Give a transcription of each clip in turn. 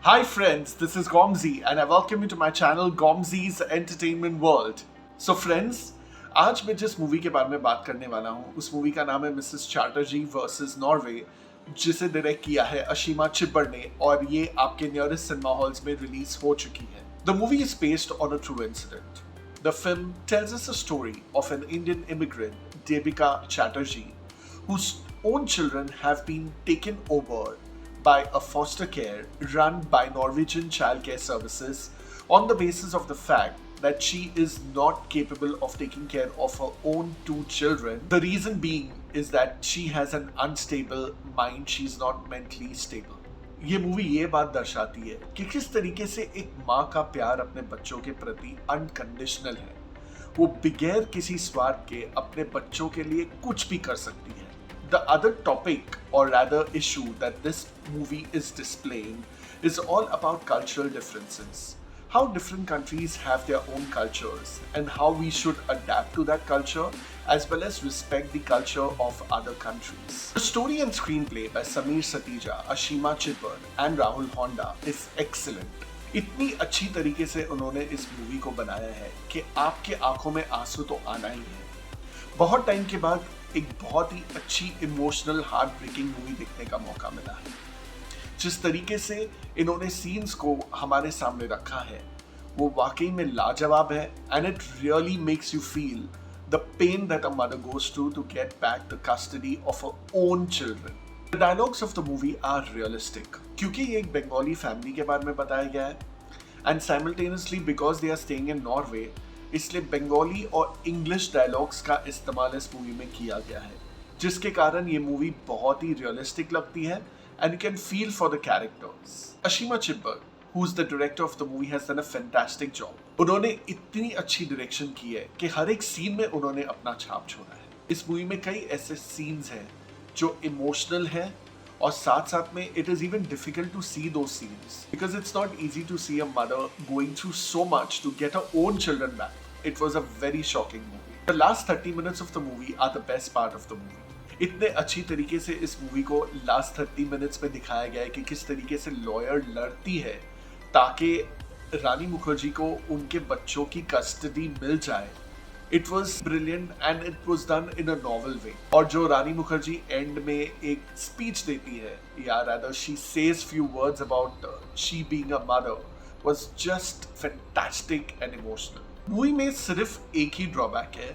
Hi friends, this is Gomzi and I welcome you to my channel Gomzi's Entertainment World. So friends, आज मैं जिस movie के बारे में बात करने वाला हूँ उस मूवी का नाम है मिसेस चैटर्जी वर्सेस नॉर्वे, जिसे डायरेक्ट किया है अशीमा चिब्बर ने और ये आपके नियरेस्ट सिनेमा हॉल्स में रिलीज हो चुकी है. The movie is based on a true incident. The film tells us a story of an Indian immigrant, Devika Chatterjee, whose own children have been taken over by a foster care run by Norwegian Child Care Services on the basis of the fact that she is not capable of taking care of her own two children. The reason being is that she has an unstable mind, she's not mentally stable. ये movie ये बात दर्शाती है कि किस तरीके से एक माँ का प्यार अपने बच्चों के प्रति अनकंडीशनल है. वो बगैर किसी स्वार्थ के अपने बच्चों के लिए कुछ भी कर सकती है. The other topic, or rather issue, that this movie is displaying is all about cultural differences. How different countries have their own cultures and how we should adapt to that culture as well as respect the culture of other countries. The story and screenplay by Sameer Satija, Ashima Chibber and Rahul Honda is excellent. इतनी अच्छी तरीके से उन्होंने इस movie को बनाया है कि आपके आंखों में आंसू तो आना ही है. बहुत टाइम के बाद एक बहुत ही अच्छी इमोशनल हार्ट ब्रेकिंग मूवी देखने का मौका मिला है. जिस तरीके से इन्होंने सीन्स को हमारे सामने रखा है वो वाकई में लाजवाब है and it really makes you feel the pain that a mother goes to get back the custody of her own children. The dialogues of the movie are realistic क्योंकि ये एक बंगाली फैमिली के बारे में बताया गया है and simultaneously because they are staying in Norway, इसलिए बंगाली और इंग्लिश डायलॉग्स का इस्तेमाल इस मूवी में किया गया है, जिसके कारण ये मूवी बहुत ही रियलिस्टिक लगती है and you can feel for the characters. Ashima Chhibber, who is the director of the movie, has done a fantastic job. उन्होंने इतनी अच्छी डायरेक्शन की है कि हर एक सीन में उन्होंने अपना छाप छोड़ा है. इस मूवी में कई ऐसे सीन्स हैं जो इमोशनल है और साथ साथ में it is even difficult to see those scenes because it's not easy to see a mother going through so much to get her own children back. It was a very shocking movie. The last 30 minutes of the movie are the best part of the movie. इतने अच्छी तरीके से इस movie को last 30 minutes में दिखाया गया है कि किस तरीके से लॉयर लड़ती है ताकि रानी मुखर्जी को उनके बच्चों की कस्टडी मिल जाए. It was brilliant and it was done in a novel way. और जो रानी मुखर्जी एंड में एक स्पीच देती है या rather she says few words about she being a mother was just fantastic and emotional. Movie में सिर्फ एक ही ड्रॉबैक है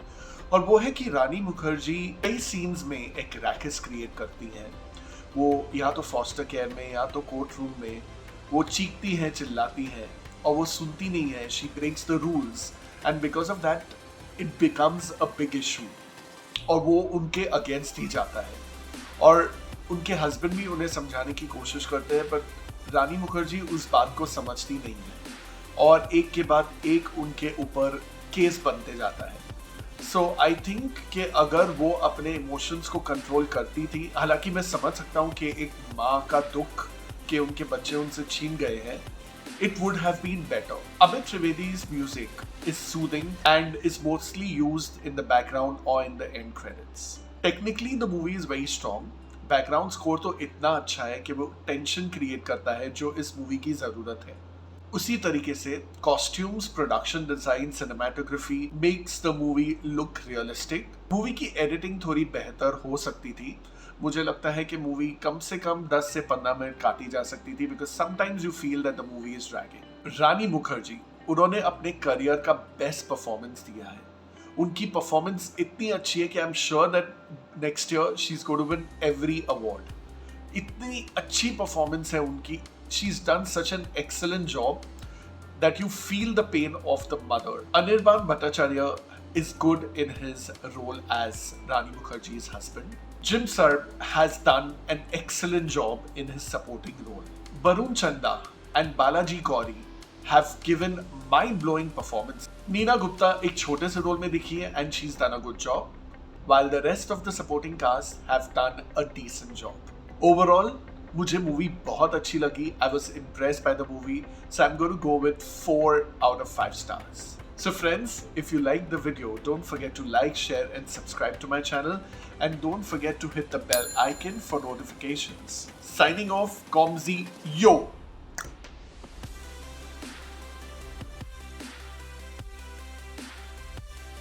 और वो है कि रानी मुखर्जी कई सीन्स में एक रैकेस क्रिएट करती हैं. वो या तो फॉस्टर केयर में या तो कोर्ट रूम में वो चीखती है, चिल्लाती है और वो सुनती नहीं है. She breaks the rules and because of that it becomes a big issue और वो उनके अगेंस्ट ही जाता है और उनके हस्बैंड भी उन्हें समझाने की कोशिश करते हैं पर रानी मुखर्जी उस बात को समझती नहीं है और एक के बाद एक उनके ऊपर केस बनते जाता है. सो आई थिंक कि अगर वो अपने इमोशंस को कंट्रोल करती थी, हालांकि मैं समझ सकता हूँ कि एक माँ का दुख कि उनके बच्चे उनसे छीन गए हैं, it would have been better. Amit Trivedi's music is soothing and is mostly used in the background or in the end credits. Technically the movie is very strong. Background score तो इतना अच्छा है कि वो टेंशन क्रिएट करता है जो इस मूवी की ज़रूरत है. उसी तरीके से costumes, production design, cinematography makes the movie look realistic. Movie की एडिटिंग थोड़ी बेहतर हो सकती थी. मुझे लगता है कि मूवी कम से कम 10 से 15 मिनट काटी जा सकती थी because sometimes you feel that the movie is dragging. Rani Mukherji, उन्होंने अपने करियर का बेस्ट परफॉर्मेंस दिया है. उनकी परफॉर्मेंस इतनी अच्छी है कि I am sure that next year she is going to win every award. इतनी अच्छी परफॉर्मेंस है उनकी. She is done such an excellent job that you feel the pain of the mother. Anirban Bhattacharya is good in his role as Rani Mukherjee's husband. Jim Sarbh has done an excellent job in his supporting role. Barun Chanda and Balaji Gauri have given mind-blowing performance. Neena Gupta एक छोटे से role में दिखी है and she's done a good job, while the rest of the supporting cast have done a decent job. Overall, मुझे movie बहुत अच्छी लगी. I was impressed by the movie, so I'm going to go with 4 out of 5 stars. So friends, if you like the video, don't forget to like, share and subscribe to my channel and don't forget to hit the bell icon for notifications. Signing off, Gomzi, yo!